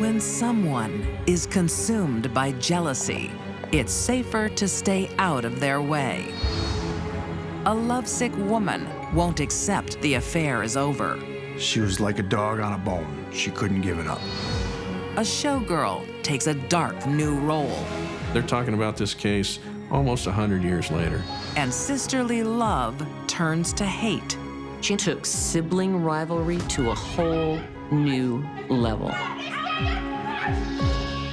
When someone is consumed by jealousy, it's safer to stay out of their way. A lovesick woman won't accept the affair is over. She was like a dog on a bone. She couldn't give it up. A showgirl takes a dark new role. They're talking about this case almost 100 years later. And sisterly love turns to hate. She took sibling rivalry to a whole new level.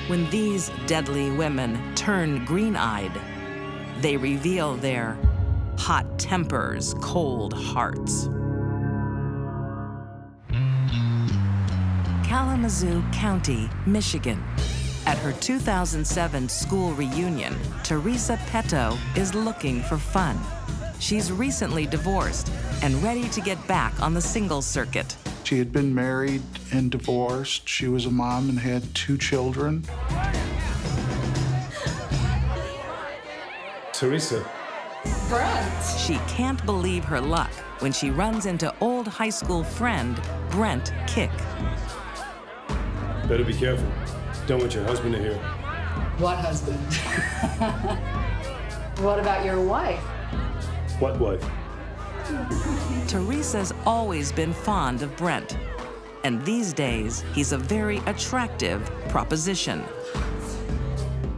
When these deadly women turn green-eyed, they reveal their hot tempers, cold hearts. Kalamazoo County, Michigan. At her 2007 school reunion, Teresa Petto is looking for fun. She's recently divorced and ready to get back on the singles circuit. She had been married and divorced. She was a mom and had 2 children. Theresa. Brent. She can't believe her luck when she runs into old high school friend Brent Kick. Better be careful. Don't want your husband to hear. What husband? What about your wife? What wife? Teresa's always been fond of Brent, and these days he's a very attractive proposition.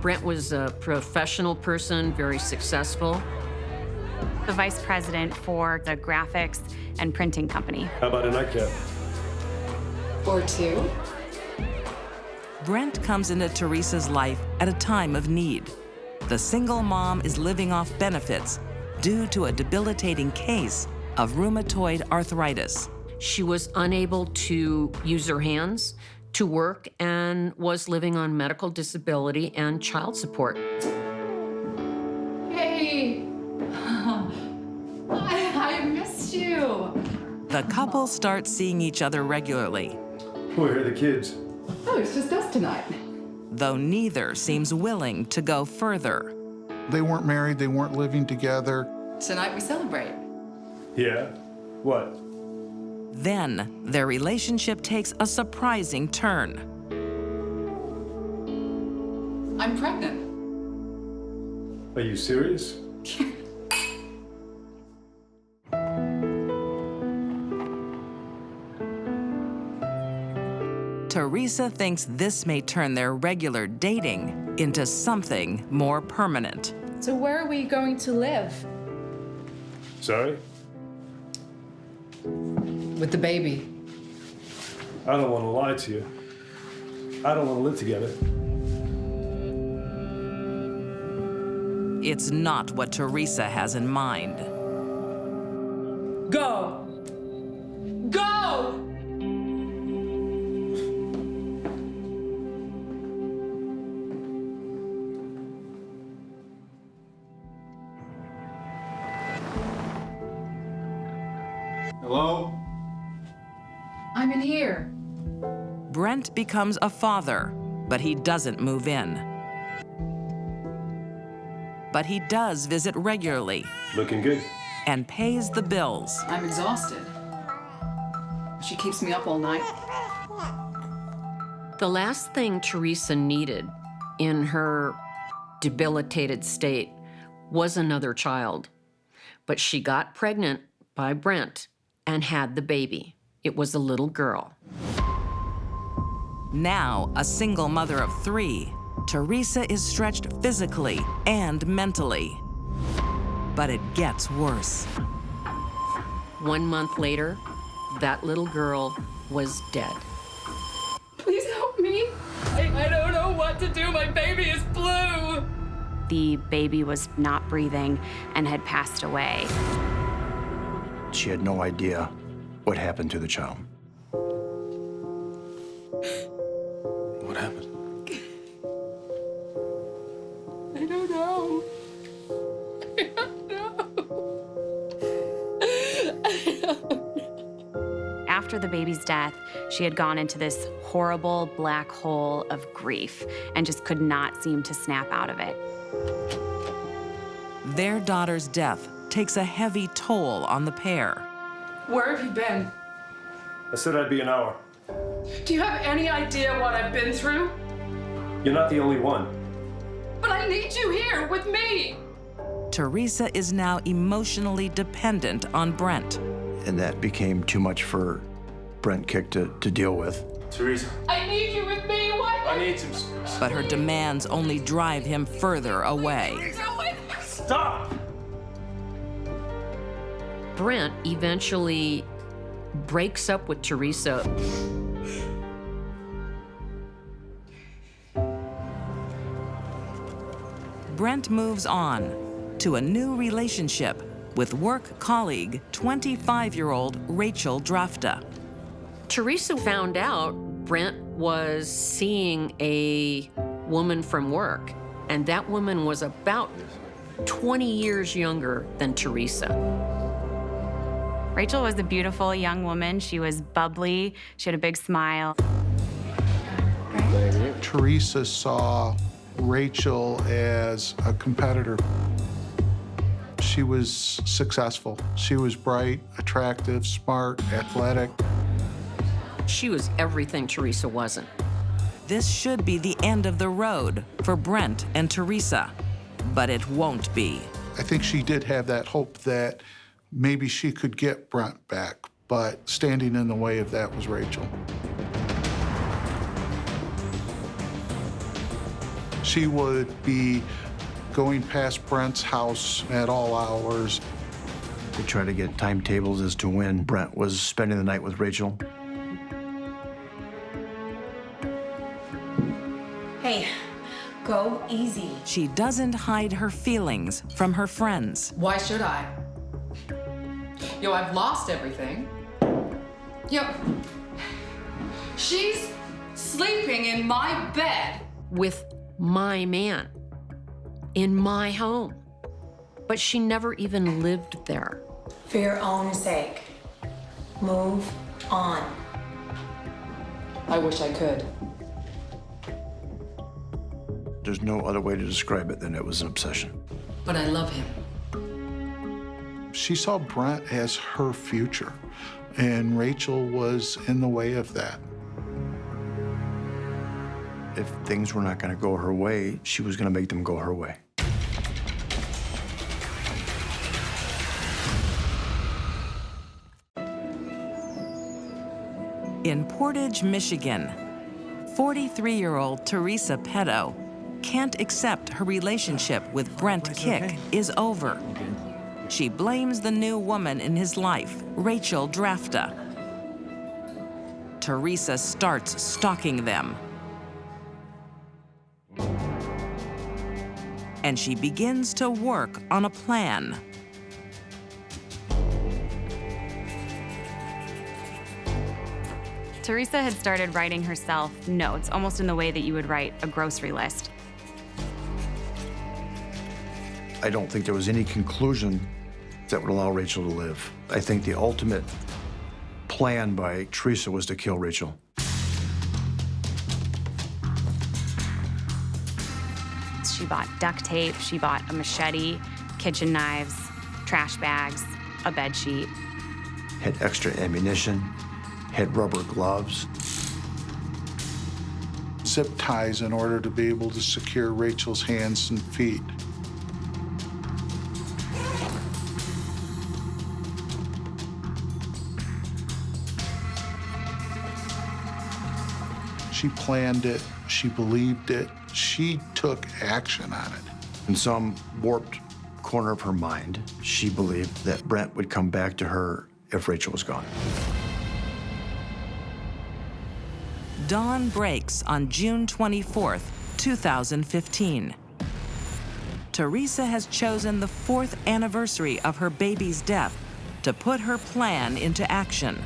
Brent was a professional person, very successful. The vice president for the graphics and printing company. How about a nightcap? Or 2? Brent comes into Teresa's life at a time of need. The single mom is living off benefits due to a debilitating case of rheumatoid arthritis. She was unable to use her hands to work and was living on medical disability and child support. Hey! I missed you. The couple starts seeing each other regularly, Where are the kids? Oh, it's just us tonight. though neither seems willing to go further. They weren't married, they weren't living together. Tonight we celebrate. Yeah? What? Then their relationship takes a surprising turn. I'm pregnant. Are you serious? Teresa thinks this may turn their regular dating into something more permanent. So where are we going to live? Sorry? With the baby. I don't want to lie to you. I don't want to live together. It's not what Teresa has in mind. Go! Go! Hello? I'm in here. Brent becomes a father, but he doesn't move in. But he does visit regularly Looking good. and pays the bills. I'm exhausted. She keeps me up all night. The last thing Teresa needed in her debilitated state was another child. But she got pregnant by Brent and had the baby. It was a little girl. Now, a single mother of 3, Teresa is stretched physically and mentally. But it gets worse. 1 month later, that little girl was dead. Please help me. I don't know what to do. My baby is blue. The baby was not breathing and had passed away. She had no idea what happened to the child. What happened? I don't know. I don't know. After the baby's death, she had gone into this horrible black hole of grief and just could not seem to snap out of it. Their daughter's death takes a heavy toll on the pair. Where have you been? I said I'd be an hour. Do you have any idea what I've been through? You're not the only one. But I need you here with me. Teresa is now emotionally dependent on Brent. And that became too much for Brent Kick to deal with. Teresa. I need you with me. What? I need some space. But her demands only drive him further away. Stop! Brent eventually breaks up with Teresa. Brent moves on to a new relationship with work colleague, 25-year-old Rachel Drafta. Teresa found out Brent was seeing a woman from work, and that woman was about 20 years younger than Teresa. Rachel was a beautiful young woman. She was bubbly. She had a big smile. Teresa saw Rachel as a competitor. She was successful. She was bright, attractive, smart, athletic. She was everything Teresa wasn't. This should be the end of the road for Brent and Teresa, but it won't be. I think she did have that hope that maybe she could get Brent back, but standing in the way of that was Rachel. She would be going past Brent's house at all hours. They tried to get timetables as to when Brent was spending the night with Rachel. Hey, go easy. She doesn't hide her feelings from her friends. Why should I? Yo, I've lost everything. Yo, she's sleeping in my bed. With my man, in my home. But she never even lived there. For your own sake, move on. I wish I could. There's no other way to describe it than it was an obsession. But I love him. She saw Brent as her future, and Rachel was in the way of that. If things were not going to go her way, she was going to make them go her way. In Portage, Michigan, 43-year-old Teresa Petto can't accept her relationship with Brent Kick is over. She blames the new woman in his life, Rachel Drafta. Teresa starts stalking them. And she begins to work on a plan. Teresa had started writing herself notes, almost in the way that you would write a grocery list. I don't think there was any conclusion that would allow Rachel to live. I think the ultimate plan by Teresa was to kill Rachel. She bought duct tape, she bought a machete, kitchen knives, trash bags, a bed sheet. Had extra ammunition, had rubber gloves. Zip ties in order to be able to secure Rachel's hands and feet. She planned it, she believed it, she took action on it. In some warped corner of her mind, she believed that Brent would come back to her if Rachel was gone. Dawn breaks on June 24th, 2015. Teresa has chosen the 4th anniversary of her baby's death to put her plan into action.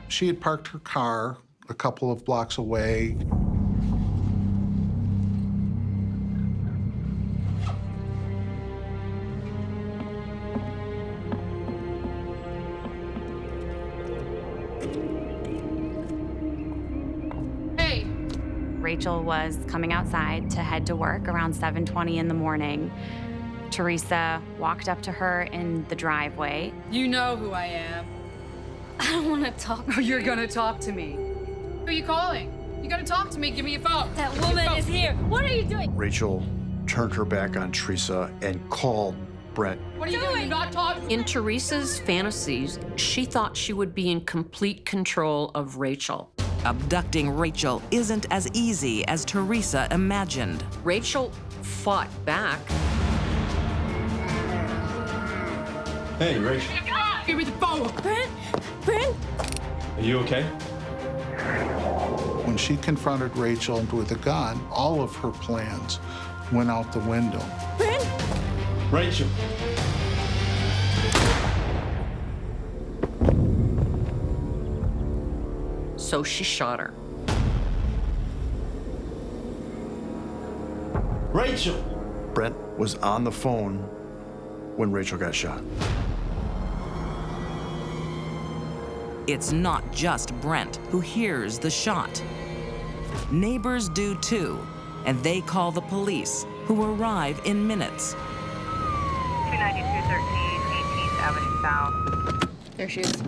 She had parked her car a couple of blocks away. Hey, Rachel was coming outside to head to work around 7:20 in the morning. Teresa walked up to her in the driveway. you know who I am. I don't want to talk. Oh, you're gonna talk to me. Who are you calling? You gotta talk to me. Give me your phone. That woman is here. What are you doing? Rachel turned her back on Teresa and called Brent. What are you doing? You're not talking. In Teresa's fantasies, she thought she would be in complete control of Rachel. Abducting Rachel isn't as easy as Teresa imagined. Rachel fought back. Hey, Rachel. Give me the phone. Brent? Are you okay? When she confronted Rachel with a gun, all of her plans went out the window. Brent? Rachel. So she shot her. Rachel! Brent was on the phone when Rachel got shot. It's not just Brent who hears the shot. Neighbors do too, and they call the police, who arrive in minutes. 29213 18th Avenue South. There she is.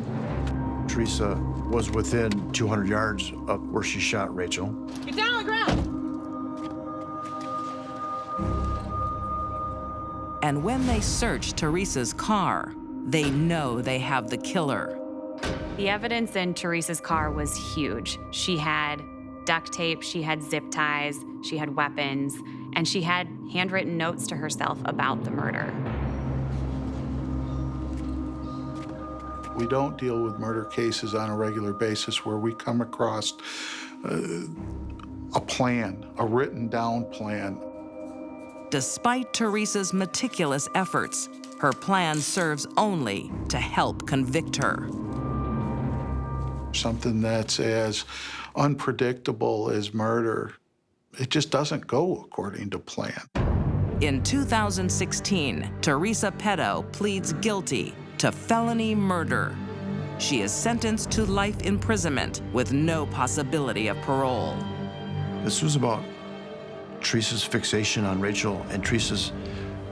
Teresa was within 200 yards of where she shot Rachel. Get down on the ground. And when they search Teresa's car, they know they have the killer. The evidence in Teresa's car was huge. She had duct tape, she had zip ties, she had weapons, and she had handwritten notes to herself about the murder. We don't deal with murder cases on a regular basis where we come across a plan, a written down plan. Despite Teresa's meticulous efforts, her plan serves only to help convict her. Something that's as unpredictable as murder, it just doesn't go according to plan. In 2016, Teresa Petto pleads guilty to felony murder. She is sentenced to life imprisonment with no possibility of parole. This was about Teresa's fixation on Rachel and Teresa's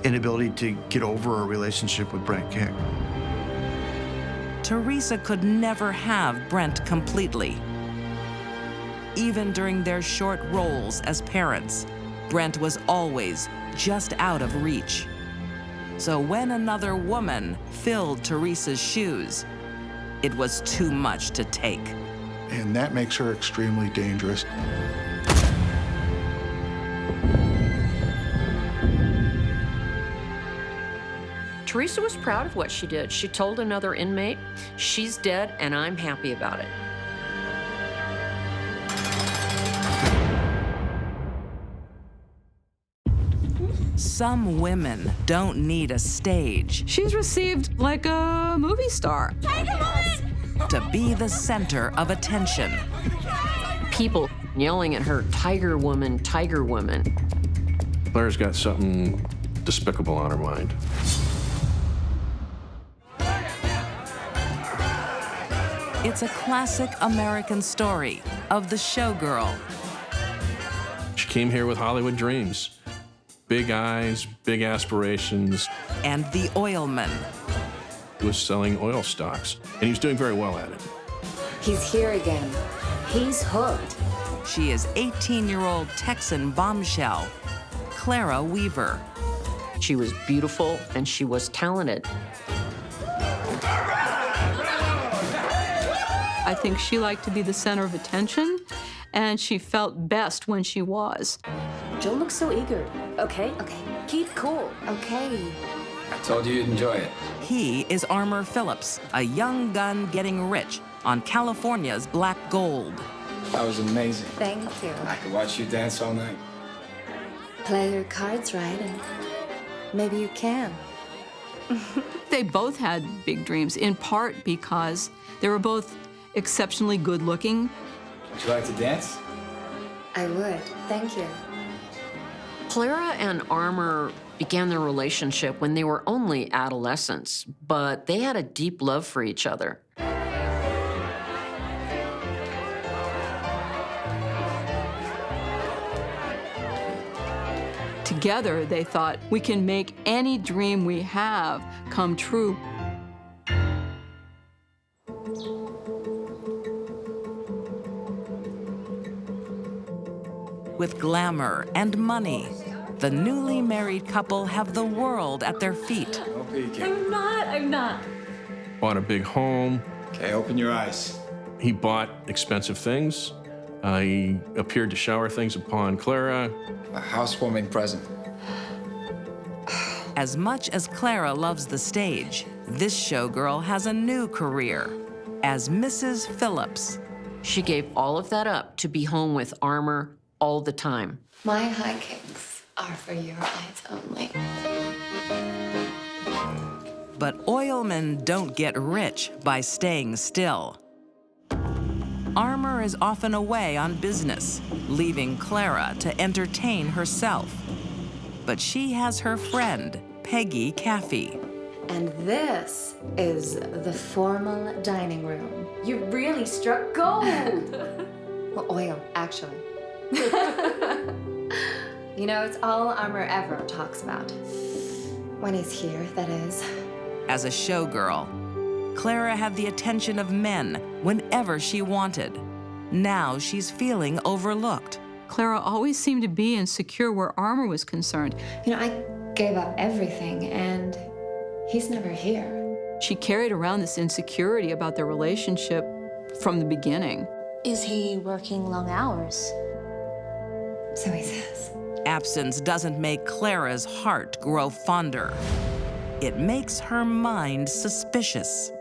inability to get over her relationship with Brent Kick. Teresa could never have Brent completely. Even during their short roles as parents, Brent was always just out of reach. So when another woman filled Teresa's shoes, it was too much to take. And that makes her extremely dangerous. Teresa was proud of what she did. She told another inmate, "She's dead and I'm happy about it." Some women don't need a stage. She's received like a movie star. To be the center of attention. People yelling at her, "Tiger woman, tiger woman." Claire's got something despicable on her mind. It's a classic American story of the showgirl. She came here with Hollywood dreams. Big eyes, big aspirations. And the oilman. He was selling oil stocks, and he was doing very well at it. He's here again. He's hooked. She is 18-year-old Texan bombshell, Clara Weaver. She was beautiful and she was talented. I think she liked to be the center of attention, and she felt best when she was. Don't look so eager. Okay? Okay. Keep cool. Okay. I told you you'd enjoy it. He is Armour Phillips, a young gun getting rich on California's black gold. That was amazing. Thank you. I could watch you dance all night. Play your cards right, and maybe you can. They both had big dreams, in part because they were both exceptionally good looking. Would you like to dance? I would. Thank you. Clara and Armour began their relationship when they were only adolescents, but they had a deep love for each other. Together, they thought, we can make any dream we have come true. With glamour and money, the newly married couple have the world at their feet. I'm not. Bought a big home. Okay, open your eyes. He bought expensive things. He appeared to shower things upon Clara. A housewarming present. As much as Clara loves the stage, this showgirl has a new career as Mrs. Phillips. She gave all of that up to be home with Armour all the time. My high kicks are for your eyes only. But oilmen don't get rich by staying still. Armour is often away on business, leaving Clara to entertain herself. But she has her friend, Peggy Caffey. And this is the formal dining room. You really struck gold. Well, oil, actually. You know, it's all Armour ever talks about. When he's here, that is. As a showgirl, Clara had the attention of men whenever she wanted. Now she's feeling overlooked. Clara always seemed to be insecure where Armour was concerned. You know, I gave up everything, and he's never here. She carried around this insecurity about their relationship from the beginning. Is he working long hours? So he says. Absence doesn't make Clara's heart grow fonder. It makes her mind suspicious.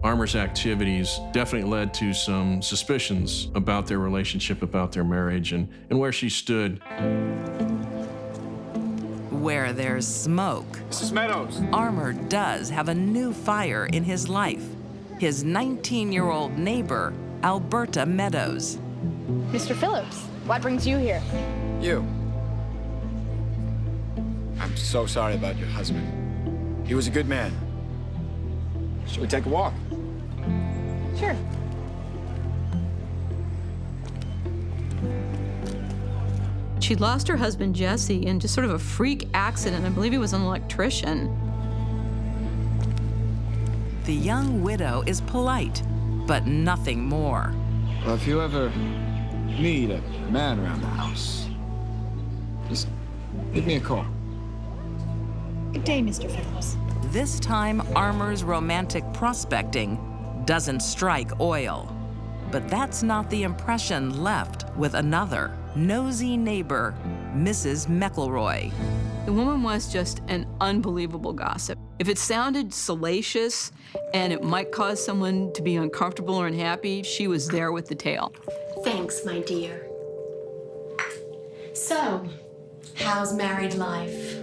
Armour's activities definitely led to some suspicions about their relationship, about their marriage, and where she stood. Where there's smoke, Mrs. Meadows. Armour does have a new fire in his life. His 19-year-old neighbor, Alberta Meadows. Mr. Phillips, what brings you here? You. I'm so sorry about your husband. He was a good man. Should we take a walk? Sure. She lost her husband, Jesse, in just sort of a freak accident. I believe he was an electrician. The young widow is polite, but nothing more. Well, if you ever need a man around the house, just give me a call. Good day, Mr. Phillips. This time, Armour's romantic prospecting doesn't strike oil. But that's not the impression left with another nosy neighbor, Mrs. McElroy. The woman was just an unbelievable gossip. If it sounded salacious and it might cause someone to be uncomfortable or unhappy, she was there with the tale. Thanks, my dear. So, how's married life?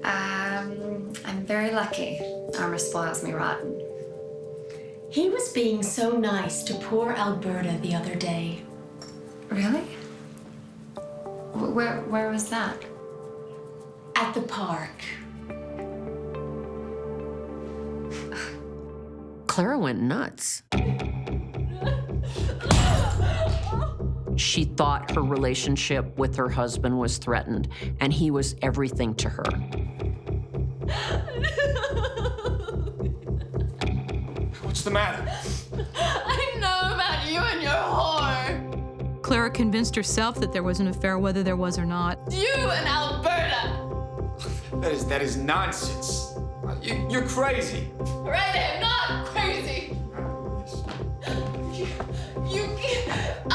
I'm very lucky. Armour spoils me rotten. He was being so nice to poor Alberta the other day. Really? Where was that? At the park. Clara went nuts. She thought her relationship with her husband was threatened, and he was everything to her. What's the matter? I know about you and your whore. Clara convinced herself that there was an affair, whether there was or not. You and Alberta. That is nonsense. You're crazy. Right, I'm not crazy. You can't.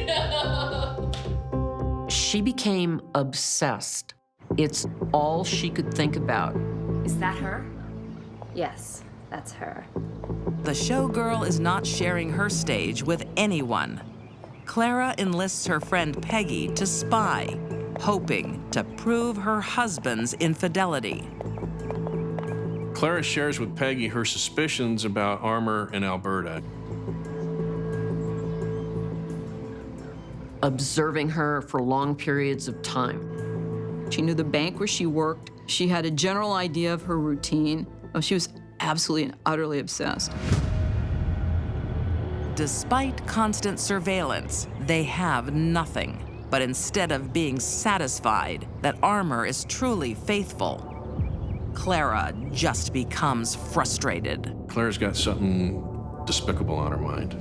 No. She became obsessed. It's all she could think about. Is that her? Yes, that's her. The showgirl is not sharing her stage with anyone. Clara enlists her friend Peggy to spy, hoping to prove her husband's infidelity. Clara shares with Peggy her suspicions about Armour and Alberta. Observing her for long periods of time. She knew the bank where she worked. She had a general idea of her routine. Oh, she was absolutely and utterly obsessed. Despite constant surveillance, they have nothing. But instead of being satisfied that Armour is truly faithful, Clara just becomes frustrated. Clara's got something despicable on her mind.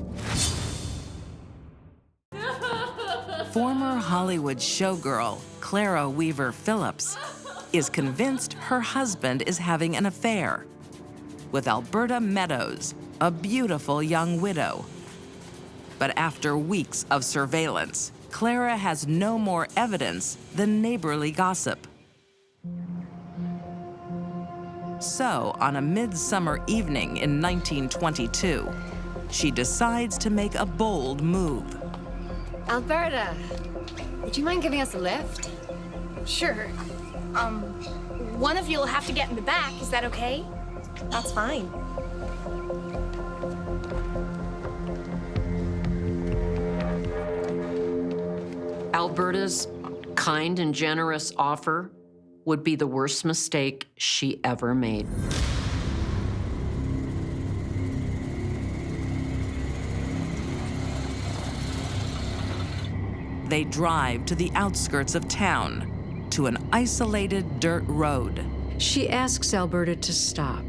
Former Hollywood showgirl Clara Weaver Phillips is convinced her husband is having an affair with Alberta Meadows, a beautiful young widow. But after weeks of surveillance, Clara has no more evidence than neighborly gossip. So, on a midsummer evening in 1922, she decides to make a bold move. Alberta, would you mind giving us a lift? Sure. One of you will have to get in the back. Is that okay? That's fine. Alberta's kind and generous offer would be the worst mistake she ever made. They drive to the outskirts of town, to an isolated dirt road. She asks Alberta to stop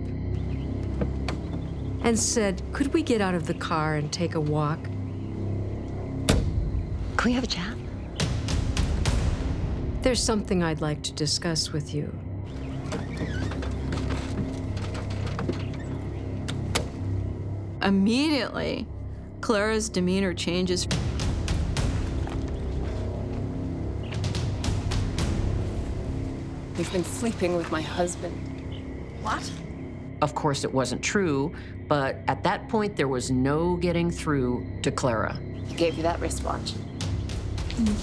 and said, "Could we get out of the car and take a walk?" Can we have a chat? "There's something I'd like to discuss with you." Immediately, Clara's demeanor changes. You've been sleeping with my husband. What? Of course, it wasn't true, but at that point, there was no getting through to Clara. He gave you that wristwatch.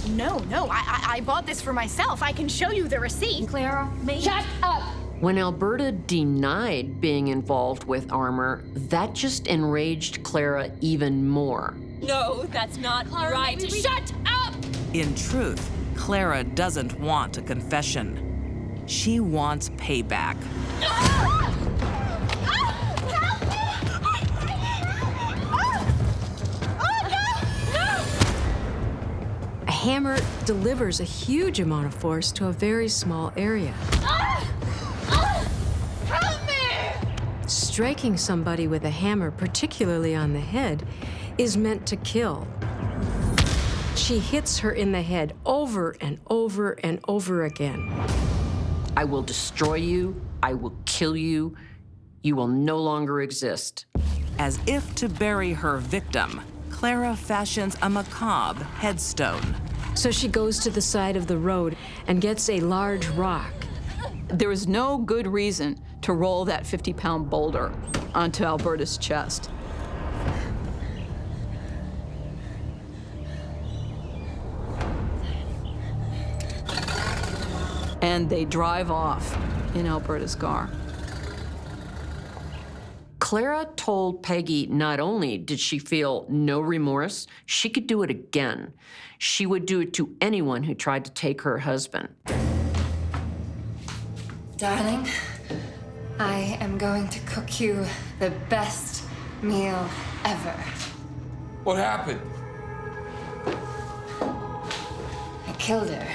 No, I bought this for myself. I can show you the receipt. Clara, maybe. Shut up! When Alberta denied being involved with Armour, that just enraged Clara even more. No, that's not Clara, right. Shut up! In truth, Clara doesn't want a confession. She wants payback. A hammer delivers a huge amount of force to a very small area. Help me! Striking somebody with a hammer, particularly on the head, is meant to kill. She hits her in the head over and over and over again. I will destroy you. I will kill you. You will no longer exist. As if to bury her victim, Clara fashions a macabre headstone. So she goes to the side of the road and gets a large rock. There was no good reason to roll that 50-pound boulder onto Alberta's chest. And they drive off in Alberta's car. Clara told Peggy not only did she feel no remorse, she could do it again. She would do it to anyone who tried to take her husband. Darling, I am going to cook you the best meal ever. What happened? I killed her.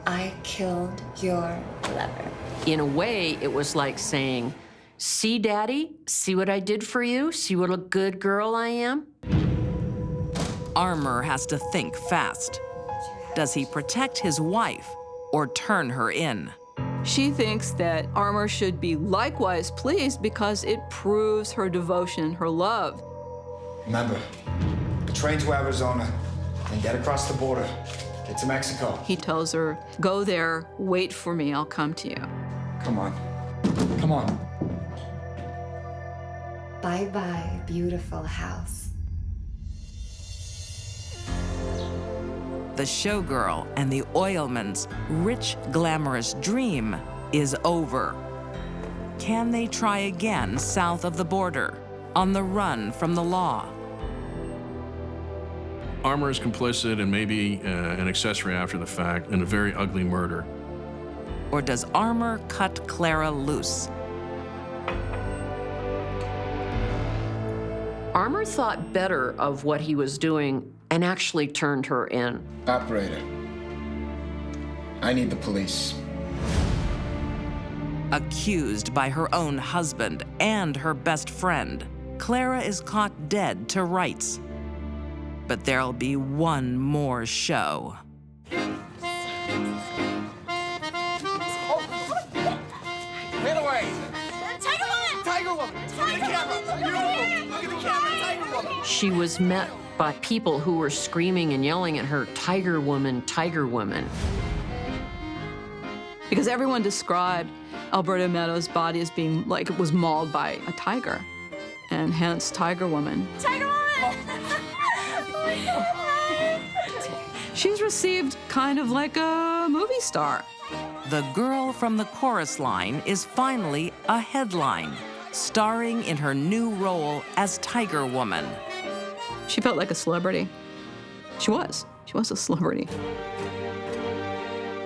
I killed your lover. In a way, it was like saying, "See, Daddy? See what I did for you? See what a good girl I am?" Armour has to think fast. Does he protect his wife or turn her in? She thinks that Armour should be likewise pleased because it proves her devotion, her love. Remember, train to Arizona, then get across the border. Get to Mexico. He tells her, "Go there, wait for me, I'll come to you." Come on. Come on. Bye-bye, beautiful house. The showgirl and the oilman's rich, glamorous dream is over. Can they try again south of the border, on the run from the law? Armour is complicit and maybe an accessory after the fact in a very ugly murder. Or does Armour cut Clara loose? Armour thought better of what he was doing and actually turned her in. Operator, I need the police. Accused by her own husband and her best friend, Clara is caught dead to rights. But there'll be one more show. Get away! Tiger Woman! Tiger Woman! Look at the camera! Beautiful! Look at the camera! Tiger Woman! She was met by people who were screaming and yelling at her, "Tiger Woman, Tiger Woman." Because everyone described Alberta Meadows' body as being like it was mauled by a tiger, and hence Tiger Woman. Tiger Woman! She's received kind of like a movie star. The girl from the chorus line is finally a headline, starring in her new role as Tiger Woman. She felt like a celebrity. She was a celebrity.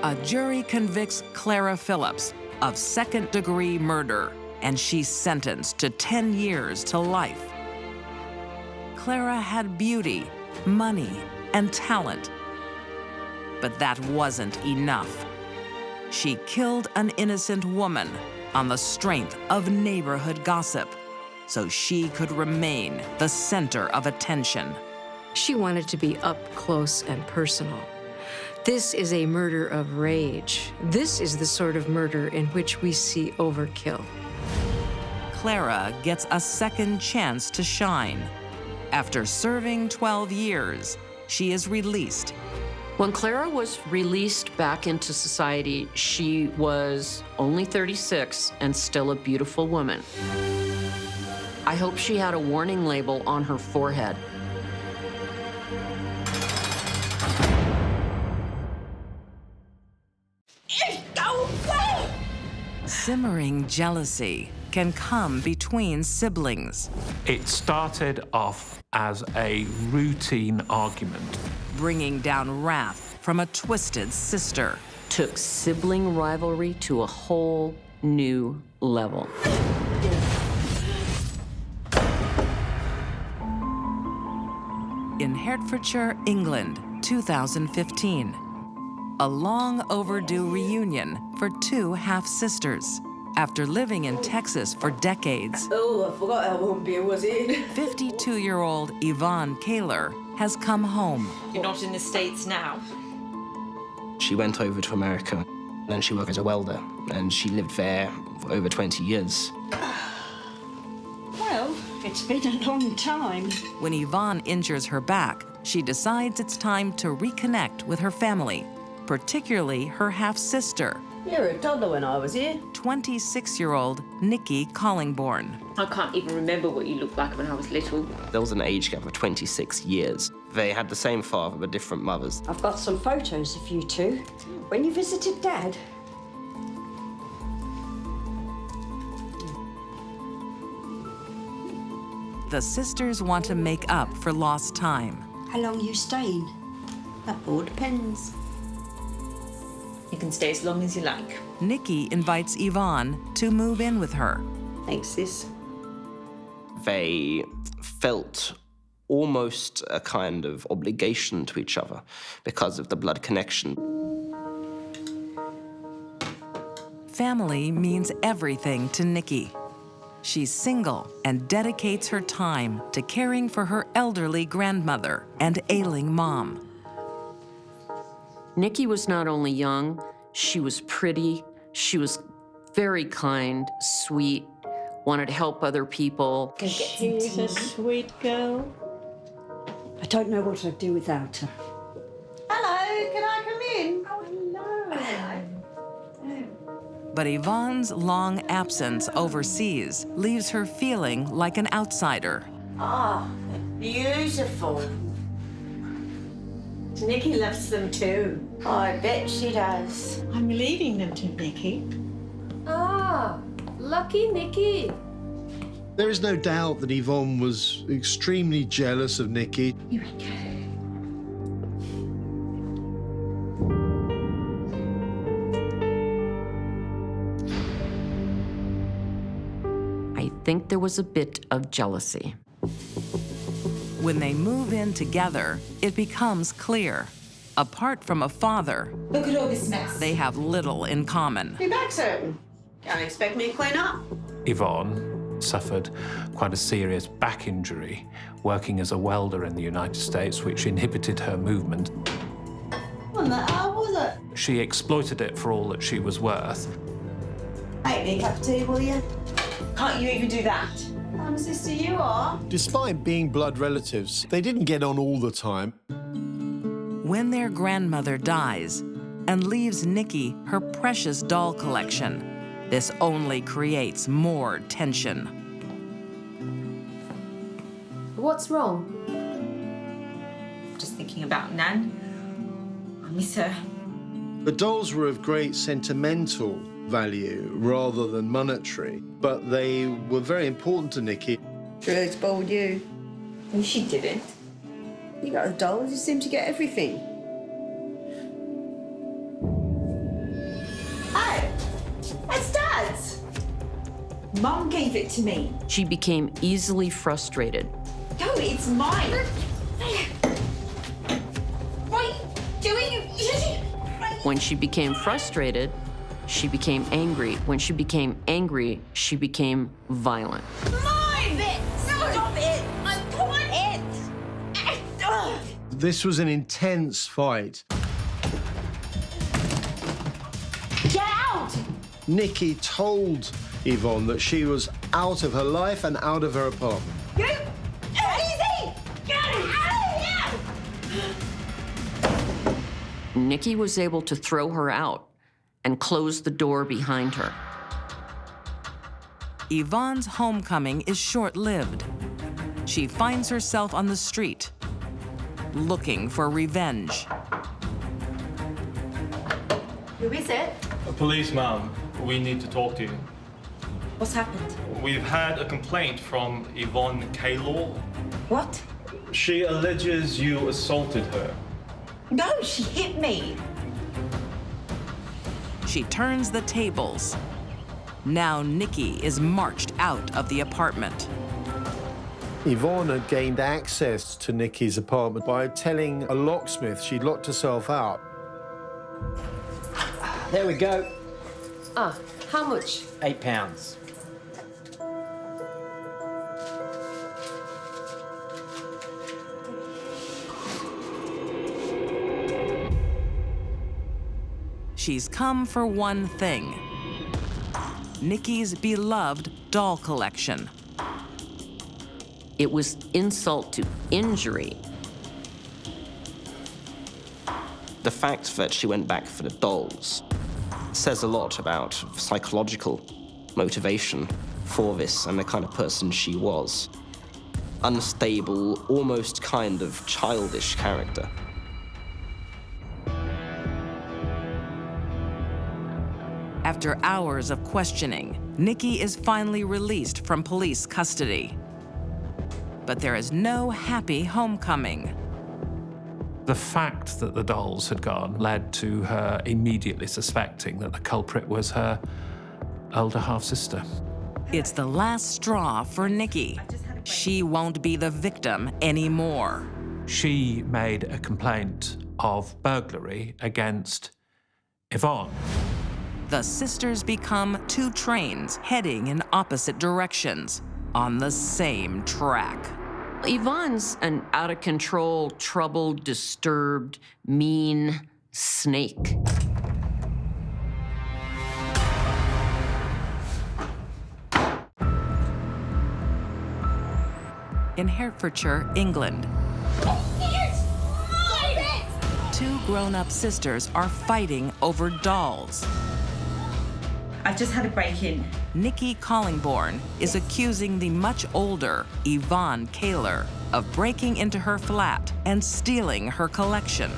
A jury convicts Clara Phillips of second-degree murder, and she's sentenced to 10 years to life. Clara had beauty, money, and talent. But that wasn't enough. She killed an innocent woman on the strength of neighborhood gossip, so she could remain the center of attention. She wanted to be up close and personal. This is a murder of rage. This is the sort of murder in which we see overkill. Clara gets a second chance to shine. After serving 12 years, she is released. When Clara was released back into society, she was only 36 and still a beautiful woman. I hope she had a warning label on her forehead. Simmering jealousy can come between siblings. It started off as a routine argument. Bringing down wrath from a twisted sister. Took sibling rivalry to a whole new level. In Hertfordshire, England, 2015. A long overdue reunion for two half-sisters. After living in Texas for decades, Oh, I forgot how long beer was it? 52-year-old Yvonne Kaler has come home. You're not in the States now? She went over to America, then she worked as a welder, and she lived there for over 20 years. Well, it's been a long time. When Yvonne injures her back, she decides it's time to reconnect with her family, particularly her half-sister, You were a toddler when I was here. 26-year-old Nikki Collingborn. I can't even remember what you looked like when I was little. There was an age gap of 26 years. They had the same father but different mothers. I've got some photos of you two. When you visited Dad. The sisters want to make up for lost time. How long you staying? That all depends. You can stay as long as you like. Nikki invites Yvonne to move in with her. Thanks, sis. They felt almost a kind of obligation to each other because of the blood connection. Family means everything to Nikki. She's single and dedicates her time to caring for her elderly grandmother and ailing mom. Nikki was not only young, she was pretty, she was very kind, sweet, wanted to help other people. She's a sweet girl. I don't know what I'd do without her. Hello, can I come in? Oh, hello. But Yvonne's long absence overseas leaves her feeling like an outsider. Ah, beautiful. Nikki loves them too. I bet she does. I'm leaving them to Nikki. Ah, lucky Nikki. There is no doubt that Yvonne was extremely jealous of Nikki. I think there was a bit of jealousy. When they move in together, it becomes clear. Apart from a father, Look at all this mess. they have little in common. Be back soon. Don't expect me to clean up. Yvonne suffered quite a serious back injury working as a welder in the United States, which inhibited her movement. What the hell was it? She exploited it for all that she was worth. Make me a cup of tea, will you? Can't you even do that? I'm a sister, you are. Despite being blood relatives, they didn't get on all the time. When their grandmother dies and leaves Nikki her precious doll collection, this only creates more tension. What's wrong? Just thinking about Nan. I miss her. The dolls were of great sentimental value rather than monetary, but they were very important to Nikki. Really spoiled you. No, she didn't. You got the dolls, you seem to get everything. Hey, it's Dad's. Mum gave it to me. She became easily frustrated. No, it's mine. What are you doing? When she became frustrated, she became angry. When she became angry, she became violent. Mine! Stop it! I want it! This was an intense fight. Get out! Nikki told Yvonne that she was out of her life and out of her apartment. You easy! Get out of here! Nikki was able to throw her out and close the door behind her. Yvonne's homecoming is short-lived. She finds herself on the street, looking for revenge. Who is it? Police, ma'am. We need to talk to you. What's happened? We've had a complaint from Yvonne Kaylor. What? She alleges you assaulted her. No, she hit me. She turns the tables. Now Nikki is marched out of the apartment. Yvonne had gained access to Nikki's apartment by telling a locksmith she'd locked herself out. There we go. Ah, how much? £8. She's come for one thing: Nikki's beloved doll collection. It was insult to injury. The fact that she went back for the dolls says a lot about psychological motivation for this and the kind of person she was. Unstable, almost kind of childish character. After hours of questioning, Nikki is finally released from police custody. But there is no happy homecoming. The fact that the dolls had gone led to her immediately suspecting that the culprit was her older half-sister. It's the last straw for Nikki. She won't be the victim anymore. She made a complaint of burglary against Yvonne. The sisters become two trains heading in opposite directions on the same track. Yvonne's an out-of-control, troubled, disturbed, mean snake. In Hertfordshire, England, two grown-up sisters are fighting over dolls. I've just had a break-in. Nikki Collingbourne is accusing the much older Yvonne Kaylor of breaking into her flat and stealing her collection.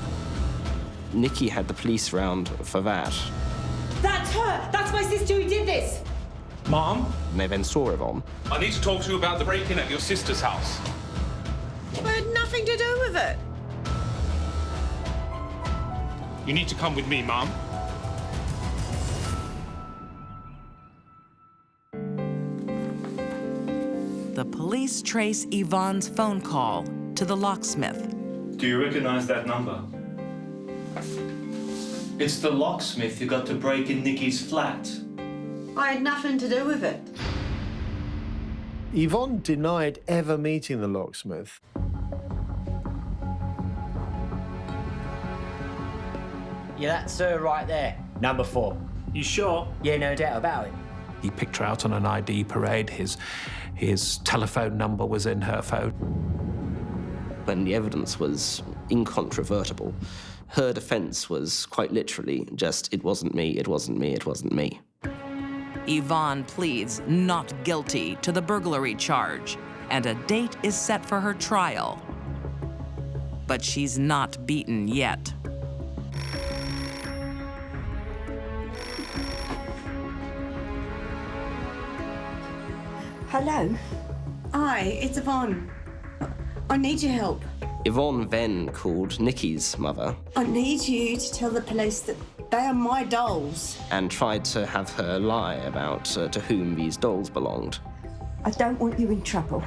Nikki had the police round for that. That's her! That's my sister who did this! Mom? And they then saw Yvonne. I need to talk to you about the break-in at your sister's house. I had nothing to do with it. You need to come with me, Mom. The police trace Yvonne's phone call to the locksmith. Do you recognize that number? It's the locksmith who got to break in Nikki's flat. I had nothing to do with it. Yvonne denied ever meeting the locksmith. Yeah, that's her right there. Number 4. You sure? Yeah, no doubt about it. He picked her out on an ID parade. His telephone number was in her phone. When the evidence was incontrovertible, her defense was quite literally just, it wasn't me, it wasn't me, it wasn't me. Yvonne pleads not guilty to the burglary charge, and a date is set for her trial. But she's not beaten yet. Hello? Hi, it's Yvonne. I need your help. Yvonne then called Nikki's mother I need you to tell the police that they are my dolls. and tried to have her lie about to whom these dolls belonged. I don't want you in trouble.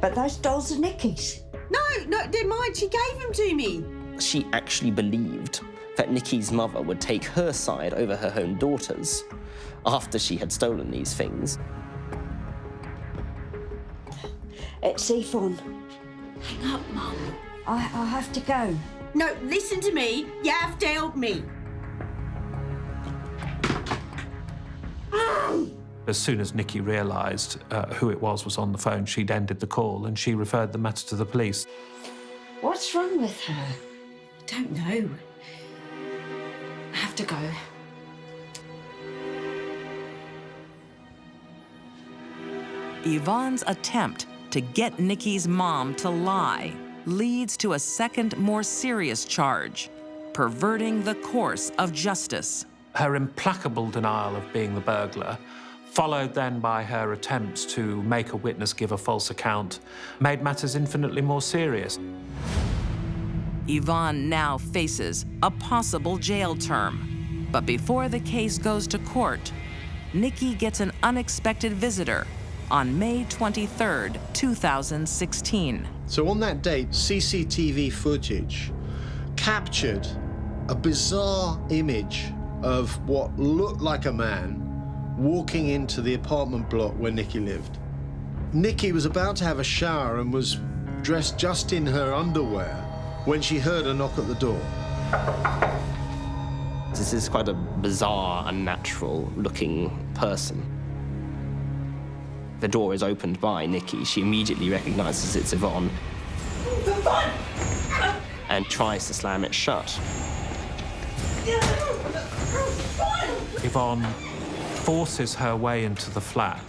But those dolls are Nikki's. No, they're mine. She gave them to me. She actually believed that Nikki's mother would take her side over her own daughter's after she had stolen these things. It's Yvonne. Hang up, Mum. I have to go. No, listen to me. You have to help me. As soon as Nikki realised who it was on the phone, she'd ended the call and she referred the matter to the police. What's wrong with her? I don't know. I have to go. Yvonne's attempt to get Nikki's mom to lie leads to a second, more serious charge, perverting the course of justice. Her implacable denial of being the burglar, followed then by her attempts to make a witness give a false account, made matters infinitely more serious. Yvonne now faces a possible jail term. But before the case goes to court, Nikki gets an unexpected visitor on May 23rd, 2016. So on that date, CCTV footage captured a bizarre image of what looked like a man walking into the apartment block where Nikki lived. Nikki was about to have a shower and was dressed just in her underwear when she heard a knock at the door. This is quite a bizarre, unnatural-looking person. The door is opened by Nikki. She immediately recognises it's Yvonne and tries to slam it shut. Yvonne forces her way into the flat.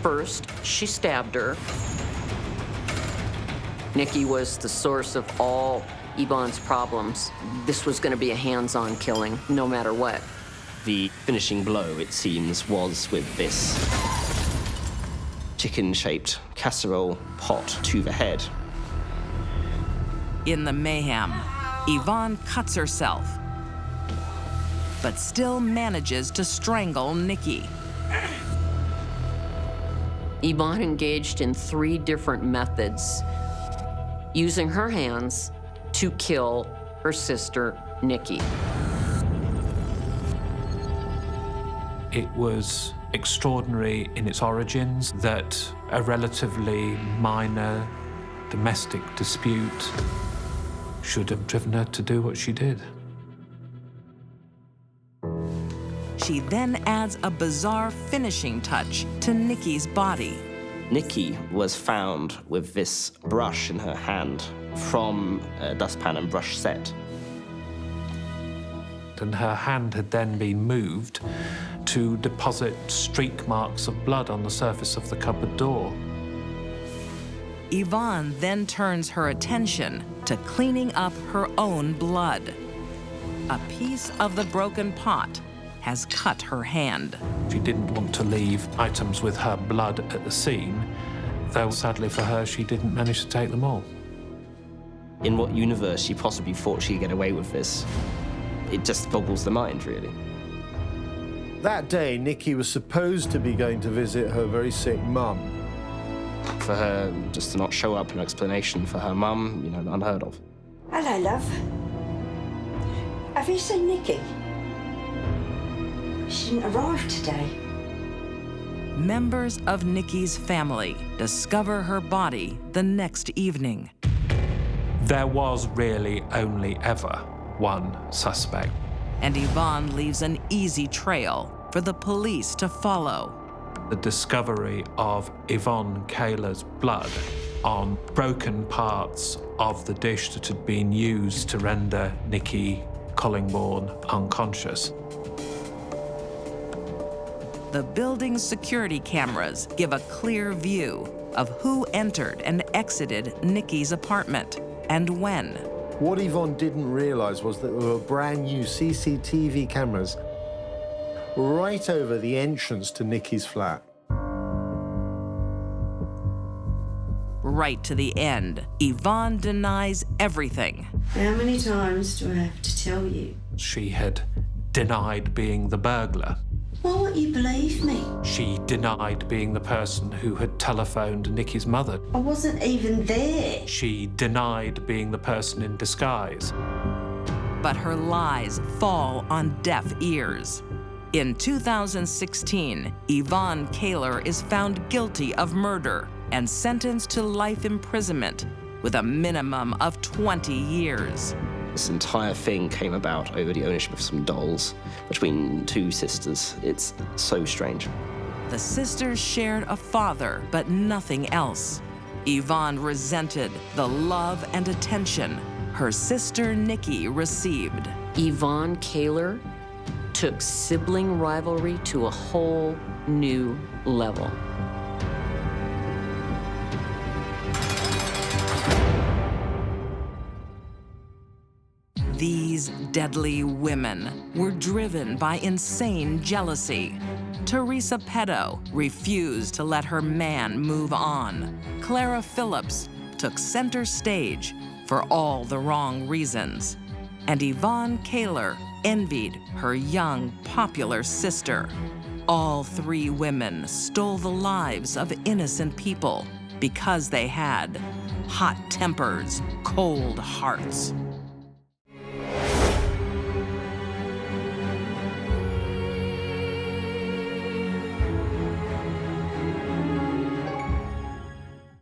First, she stabbed her. Nikki was the source of all Yvonne's problems. This was going to be a hands-on killing, no matter what. The finishing blow, it seems, was with this chicken-shaped casserole pot to the head. In the mayhem, Yvonne cuts herself, but still manages to strangle Nikki. Yvonne engaged in 3 different methods, using her hands to kill her sister, Nikki. It was extraordinary in its origins that a relatively minor domestic dispute should have driven her to do what she did. She then adds a bizarre finishing touch to Nikki's body. Nikki was found with this brush in her hand from a dustpan and brush set. And her hand had then been moved to deposit streak marks of blood on the surface of the cupboard door. Yvonne then turns her attention to cleaning up her own blood. A piece of the broken pot has cut her hand. She didn't want to leave items with her blood at the scene, though sadly for her, she didn't manage to take them all. In what universe she possibly thought she'd get away with this? It just boggles the mind, really. That day, Nikki was supposed to be going to visit her very sick mum. For her just to not show up, no explanation for her mum, you know, unheard of. Hello, love. Have you seen Nikki? She didn't arrive today. Members of Nikki's family discover her body the next evening. There was really only ever one suspect. And Yvonne leaves an easy trail for the police to follow. The discovery of Yvonne Kaler's blood on broken parts of the dish that had been used to render Nikki Collingbourne unconscious. The building's security cameras give a clear view of who entered and exited Nikki's apartment and when. What Yvonne didn't realize was that there were brand new CCTV cameras right over the entrance to Nikki's flat. Right to the end, Yvonne denies everything. How many times do I have to tell you? She had denied being the burglar. Why won't you believe me? She denied being the person who had telephoned Nikki's mother. I wasn't even there. She denied being the person in disguise. But her lies fall on deaf ears. In 2016, Yvonne Kaler is found guilty of murder and sentenced to life imprisonment with a minimum of 20 years. This entire thing came about over the ownership of some dolls between two sisters. It's so strange. The sisters shared a father, but nothing else. Yvonne resented the love and attention her sister Nikki received. Yvonne Kaler took sibling rivalry to a whole new level. These deadly women were driven by insane jealousy. Teresa Petto refused to let her man move on. Clara Phillips took center stage for all the wrong reasons. And Yvonne Kaler envied her young, popular sister. All three women stole the lives of innocent people because they had hot tempers, cold hearts.